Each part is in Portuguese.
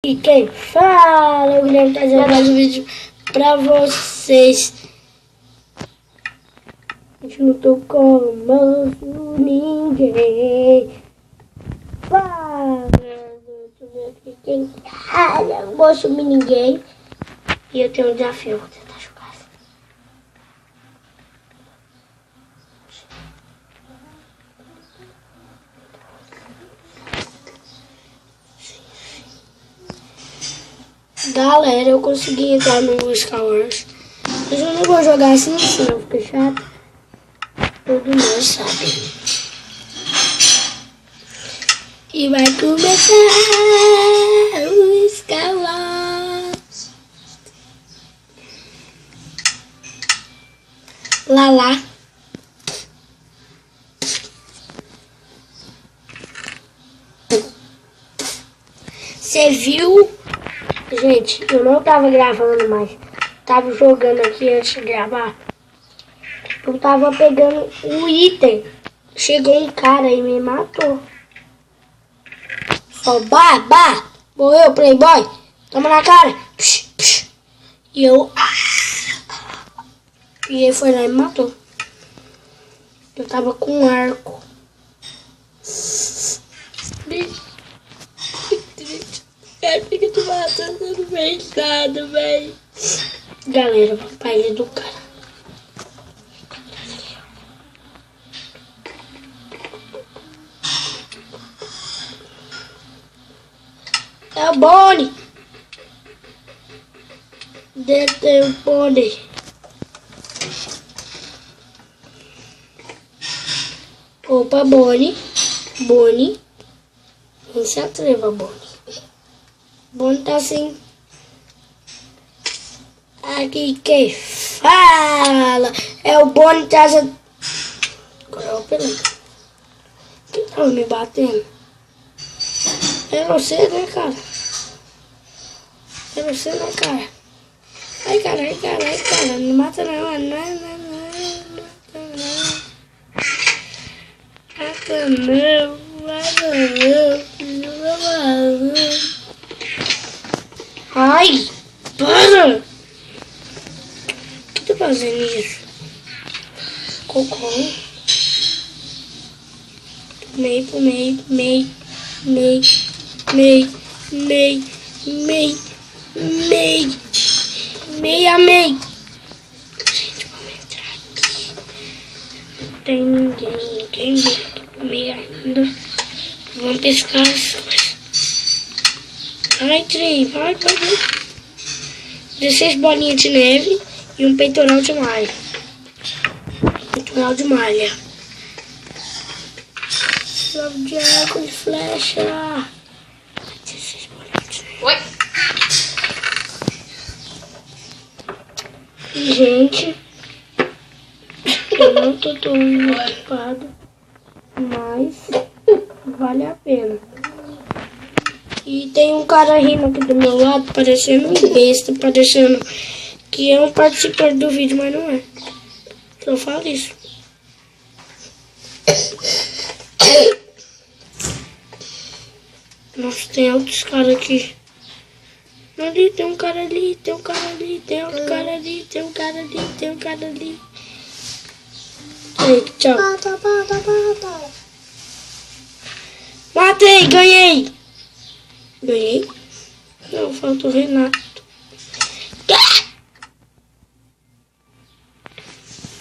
E quem fala, o Guilherme tá trazendo mais um vídeo pra vocês. Junto com ninguém. Fala, quem fala, eu vou sumir ninguém. E eu tenho um desafio, vou tentar jogar assim. Galera, eu consegui entrar no Star Wars. Mas eu não vou jogar assim, senão fica chato. Todo mundo sabe. E vai começar o Star Wars. Lá. Você viu? Gente, eu não tava gravando mais. Tava jogando aqui antes de gravar. Eu tava pegando um item. Chegou um cara e me matou. Só bah. Morreu, playboy. Toma na cara. Psh. E eu... E ele foi lá e me matou. Eu tava com um arco. Cara, por que eu tô matando? Eu não vejo nada, velho. Galera, vamos pra ilha do cara. É o Bonnie. Detém o Bonnie. Opa, Bonnie. Não se atreva, Bonnie. Bonnie tá assim. Aqui quem fala é o Bonnie trazendo. Agora é o pelado. Quem tava me batendo? É você, né, cara? É você, né, cara? Ai, cara. Não mata não. Mata não. Ai, para! Por que tá fazendo isso? Cocô. Mei. Gente, vamos entrar aqui. Não tem ninguém meio ainda. Vamos pescar as coisas. Ai, trem, vai. 16 bolinhas de neve e um peitoral de malha. Love de arco de flecha. 16 bolinhas de neve. Oi? Gente, eu não tô tão ocupado, mas vale a pena. E tem um cara rindo aqui do meu lado, parecendo um besta, parecendo que é um participante do vídeo, mas não é. Só falo isso. Nossa, tem outros caras aqui. Ali, tem um cara ali, tem um cara ali. Aí, tchau. Matei, ganhei. Não, falta o Renato.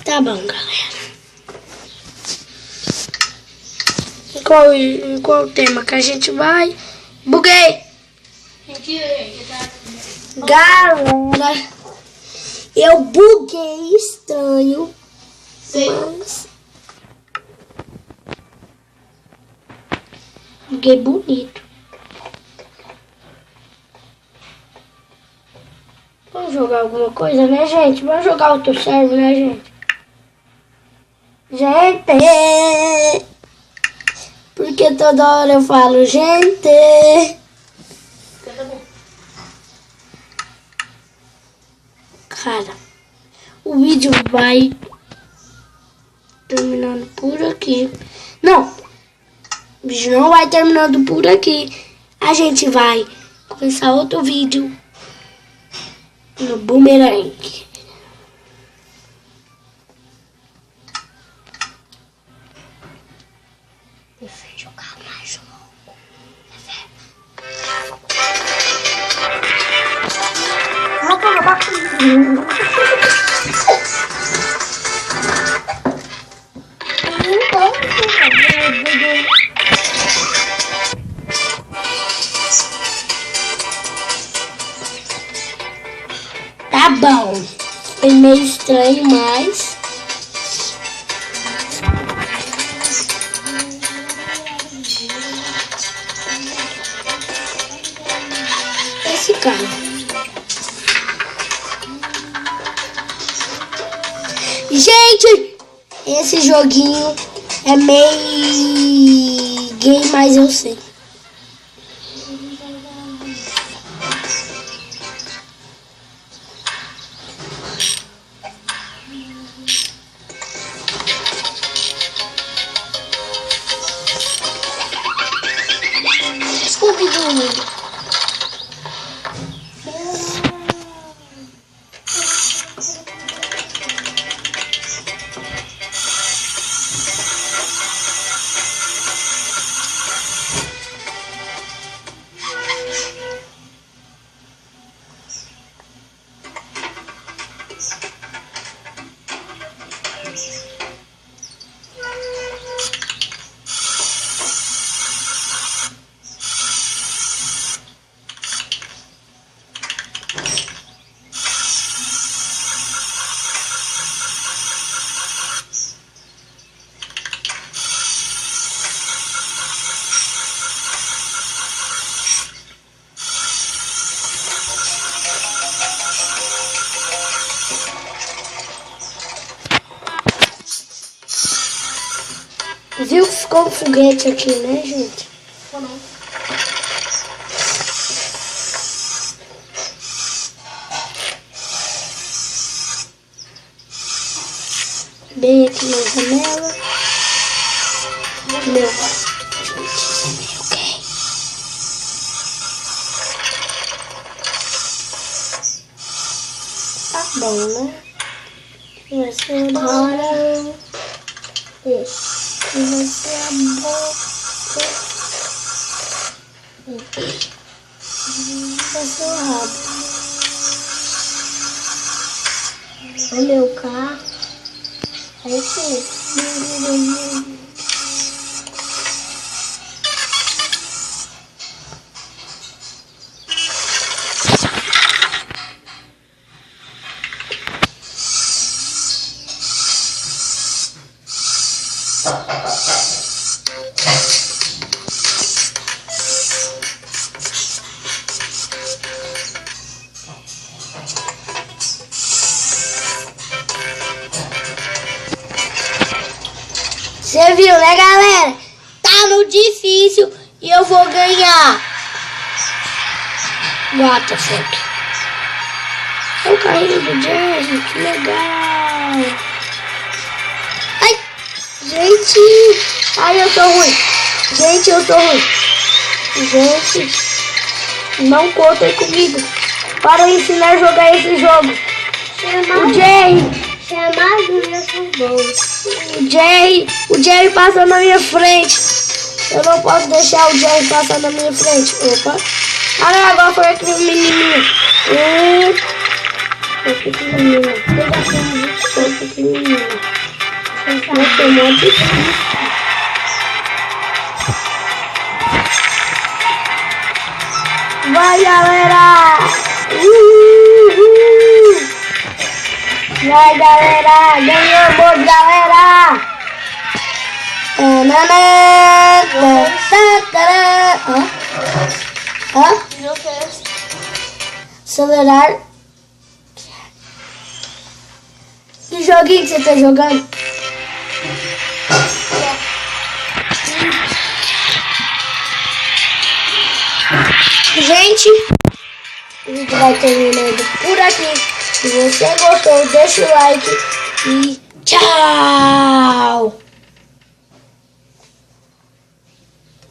Tá bom, galera. Qual o tema que a gente vai? Buguei. Galera, eu buguei estranho. Mas buguei bonito. Vamos jogar alguma coisa, né, gente? Vamos jogar outro server, né, gente? Porque toda hora eu falo, gente. Cara, o vídeo vai terminando por aqui. Não, o vídeo não vai terminando por aqui. A gente vai começar outro vídeo no Boomerang. Deixa eu jogar mais logo. Não tô batendo. Tá bom. Foi meio estranho, mas... esse cara. Gente, esse joguinho é meio gay, mas eu sei. Scooby-Doo. Viu que ficou um foguete aqui, né, gente? Bem aqui na janela. Meu. Ok. Tá bom, né? Vai ser agora. Isso. E vai ser a boca. Vai ser o rabo. O meu carro. É esse. Você viu, né, galera? Tá no difícil e eu vou ganhar. What the fuck? É o carrinho do Jerry, que legal. Ai, gente. Ai, eu tô ruim. Gente, eu tô ruim. Gente, não contem comigo para ensinar a jogar esse jogo. O Jerry. O Jerry passa na minha frente. Eu não posso deixar o Jerry passar na minha frente. Opa. Ah, não, agora foi aquele menininho. Pequenininho. Pequenininho. Nossa, é muito difícil. Vai, galera. Vai, galera, ganhamos, galera! Acelerar. Que joguinho que você tá jogando? Gente, o vídeo vai terminando por aqui. Se você gostou, deixa o like e tchau!